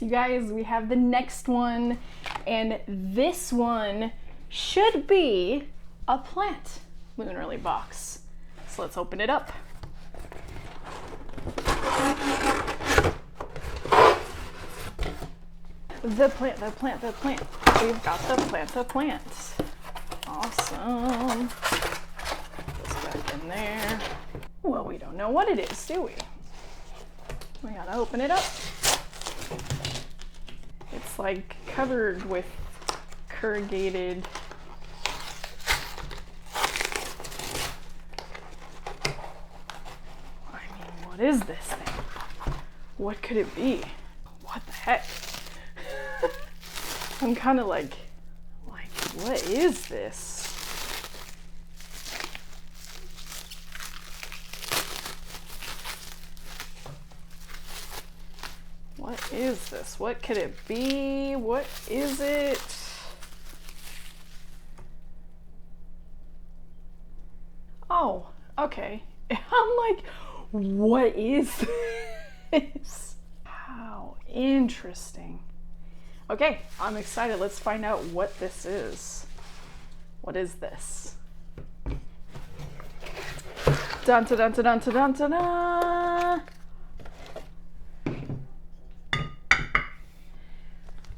You guys, we have the next one, and this one should be a plant Lunarly box. So let's open it up. The plant. We've got the plant. Awesome. Put this back in there. Well, we don't know what it is, do we? We gotta open it up. It's like covered with corrugated. I mean, what is this thing? What could it be? What the heck? I'm kind of like, what is this? What is this? What could it be? What is it? Oh, okay. I'm like, what is this? How interesting. Okay, I'm excited. Let's find out what this is. What is this? Dun dun dun dun dun dun dun dun.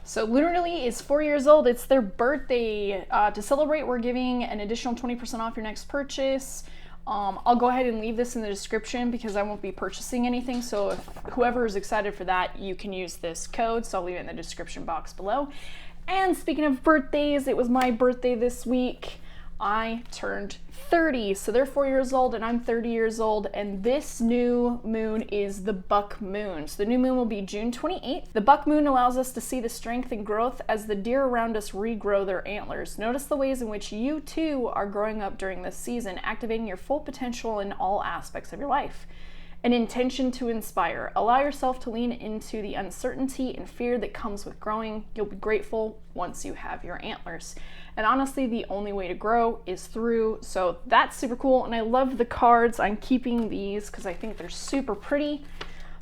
So Lunarly is 4 years old. It's their birthday. To celebrate, we're giving an additional 20% off your next purchase. I'll go ahead and leave this in the description because I won't be purchasing anything. So if whoever is excited for that, you can use this code. So I'll leave it in the description box below. And speaking of birthdays, it was my birthday this week. I turned 30, so they're 4 years old and I'm 30 years old, and this new moon is the buck moon. So the new moon will be June 28th. The buck moon allows us to see the strength and growth as the deer around us regrow their antlers. Notice the ways in which you too are growing up during this season, activating your full potential in all aspects of your life. An intention to inspire. Allow yourself to lean into the uncertainty and fear that comes with growing. You'll be grateful once you have your antlers. And honestly, the only way to grow is through. So that's super cool. And I love the cards. I'm keeping these because I think they're super pretty.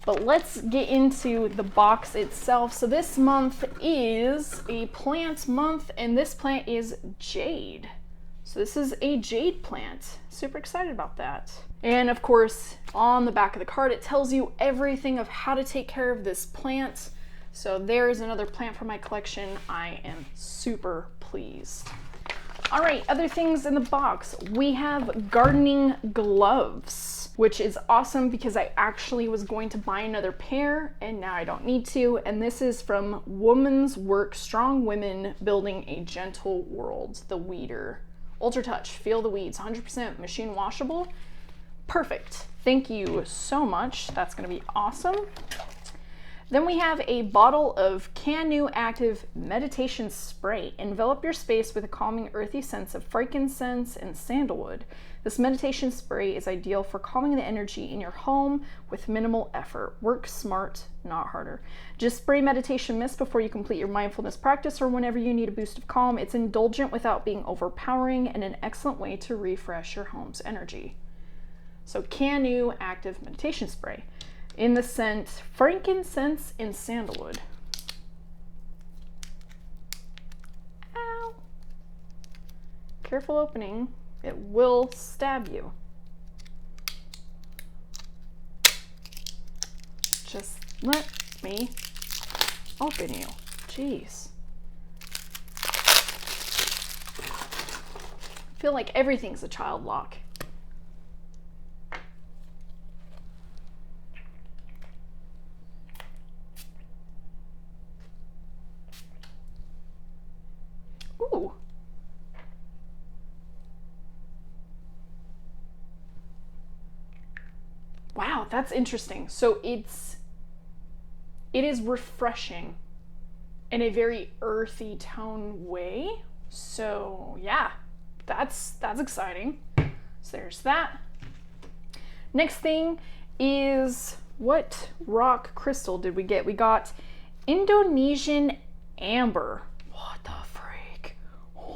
But let's get into the box itself. So this month is a plant month, and this plant is jade. So this is a jade plant. Super excited about that. And of course, on the back of the card, it tells you everything of how to take care of this plant. So there's another plant from my collection. I am super pleased. All right, other things in the box. We have gardening gloves, which is awesome because I actually was going to buy another pair and now I don't need to. And this is from Woman's Work, Strong Women Building a Gentle World, the Weeder. Ultra Touch, feel the weeds, 100% machine washable. Perfect. Thank you so much. That's going to be awesome. Then we have a bottle of Canu Active Meditation Spray. Envelop your space with a calming earthy sense of frankincense and sandalwood. This meditation spray is ideal for calming the energy in your home with minimal effort. Work smart, not harder. Just spray meditation mist before you complete your mindfulness practice or whenever you need a boost of calm. It's indulgent without being overpowering and an excellent way to refresh your home's energy. So Canu Active Meditation Spray in the scent frankincense and sandalwood. Ow. Careful opening, it will stab you. Just let me open you. Jeez. I feel like everything's a child lock. Ooh. Wow, that's interesting. So it is refreshing in a very earthy tone way. So yeah, that's exciting. So there's that. Next thing is, what rock crystal did we get? We got Indonesian amber. What the freak?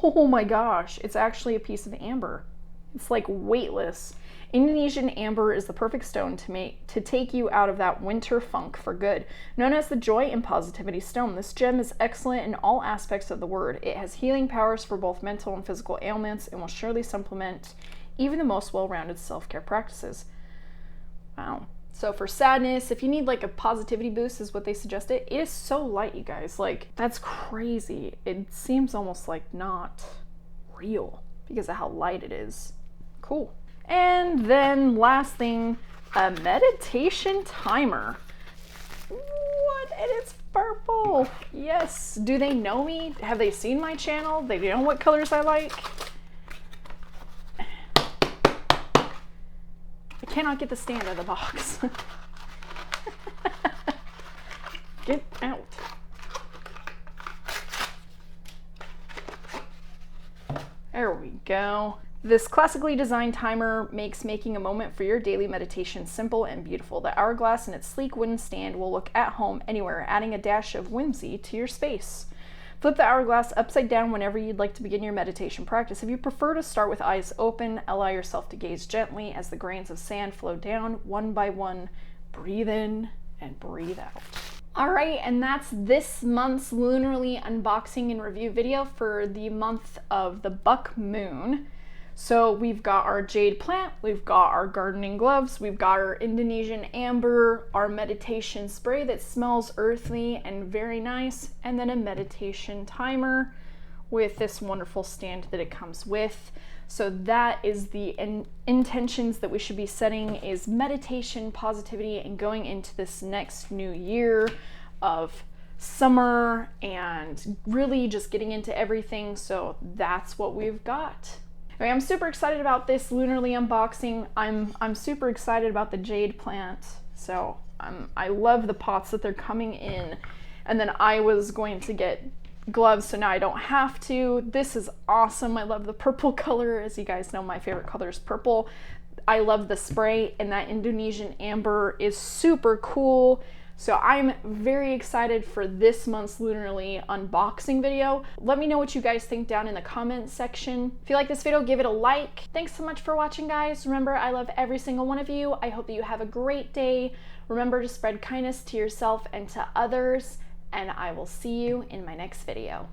Oh my gosh, it's actually a piece of amber. It's like weightless. Indonesian amber is the perfect stone to take you out of that winter funk for good. Known as the joy and positivity stone, this gem is excellent in all aspects of the word. It has healing powers for both mental and physical ailments and will surely supplement even the most well-rounded self-care practices. Wow. So for sadness, if you need like a positivity boost is what they suggested, it is so light, you guys. Like, that's crazy. It seems almost like not real because of how light it is. Cool. And then last thing, a meditation timer. What? And it's purple. Yes. Do they know me? Have they seen my channel? They know what colors I like? I cannot get the stand out of the box. Get out. There we go. This classically designed timer makes making a moment for your daily meditation simple and beautiful. The hourglass and its sleek wooden stand will look at home anywhere, adding a dash of whimsy to your space. Flip the hourglass upside down whenever you'd like to begin your meditation practice. If you prefer to start with eyes open, allow yourself to gaze gently as the grains of sand flow down one by one. Breathe in and breathe out. All right, and that's this month's Lunarly unboxing and review video for the month of the buck moon. So we've got our jade plant, we've got our gardening gloves, we've got our Indonesian amber, our meditation spray that smells earthly and very nice, and then a meditation timer with this wonderful stand that it comes with. So that is the intentions that we should be setting, is meditation, positivity, and going into this next new year of summer and really just getting into everything. So that's what we've got. Anyway, I'm super excited about this Lunarly unboxing. I'm super excited about the jade plant. So I love the pots that they're coming in. And then I was going to get gloves, so now I don't have to. This is awesome. I love the purple color. As you guys know, my favorite color is purple. I love the spray, and that Indonesian amber is super cool. So I'm very excited for this month's Lunarly unboxing video. Let me know what you guys think down in the comments section. If you like this video, give it a like. Thanks so much for watching, guys. Remember, I love every single one of you. I hope that you have a great day. Remember to spread kindness to yourself and to others, and I will see you in my next video.